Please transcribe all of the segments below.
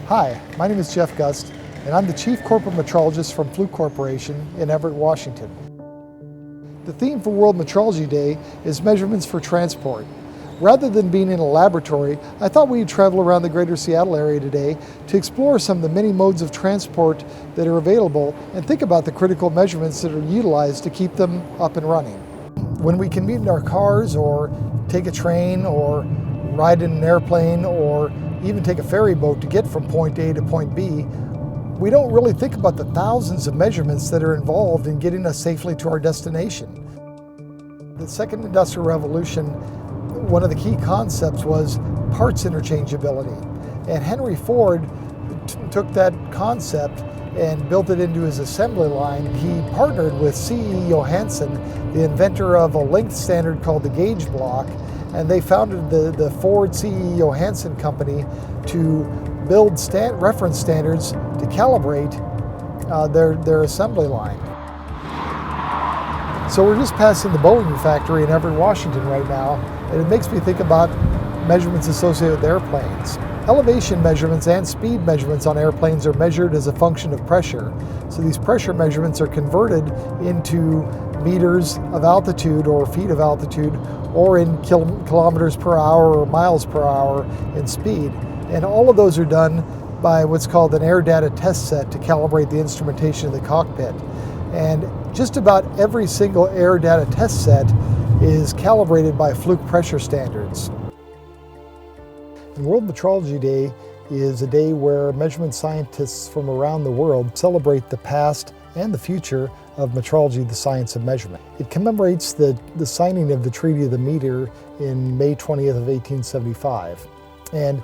Hi, my name is Jeff Gust, and I'm the Chief Corporate Metrologist from Fluke Corporation in Everett, Washington. The theme for World Metrology Day is measurements for transport. Rather than being in a laboratory, I thought we'd travel around the greater Seattle area today to explore some of the many modes of transport that are available and think about the critical measurements that are utilized to keep them up and running. When we commute in our cars or take a train or ride in an airplane or even take a ferry boat to get from point A to point B, we don't really think about the thousands of measurements that are involved in getting us safely to our destination. The second industrial revolution, one of the key concepts was parts interchangeability. And Henry Ford took that concept and built it into his assembly line. He partnered with C.E. Johansen, the inventor of a length standard called the gauge block, and they founded the Ford C.E. Johansen company to build reference standards to calibrate their assembly line. So we're just passing the Boeing factory in Everett, Washington right now, and it makes me think about measurements associated with airplanes. Elevation measurements and speed measurements on airplanes are measured as a function of pressure. So these pressure measurements are converted into meters of altitude or feet of altitude, or in kilometers per hour or miles per hour in speed. And all of those are done by what's called an air data test set to calibrate the instrumentation in the cockpit. And just about every single air data test set is calibrated by Fluke pressure standards. And World Metrology Day is a day where measurement scientists from around the world celebrate the past and the future of metrology, the science of measurement. It commemorates the signing of the Treaty of the Meter in May 20th of 1875. And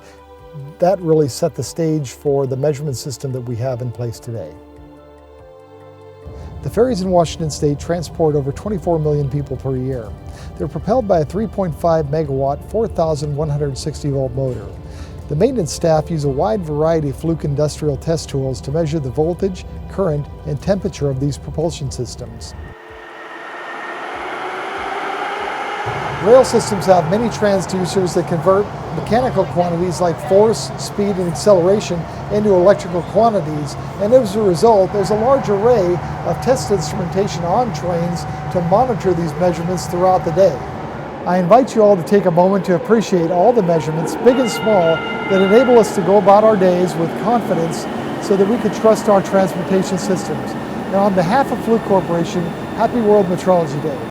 that really set the stage for the measurement system that we have in place today. The ferries in Washington State transport over 24 million people per year. They're propelled by a 3.5 megawatt, 4,160 volt motor. The maintenance staff use a wide variety of Fluke industrial test tools to measure the voltage, current, and temperature of these propulsion systems. Rail systems have many transducers that convert mechanical quantities like force, speed, and acceleration into electrical quantities, and as a result, there's a large array of test instrumentation on trains to monitor these measurements throughout the day. I invite you all to take a moment to appreciate all the measurements, big and small, that enable us to go about our days with confidence so that we can trust our transportation systems. Now, on behalf of Fluke Corporation, happy World Metrology Day.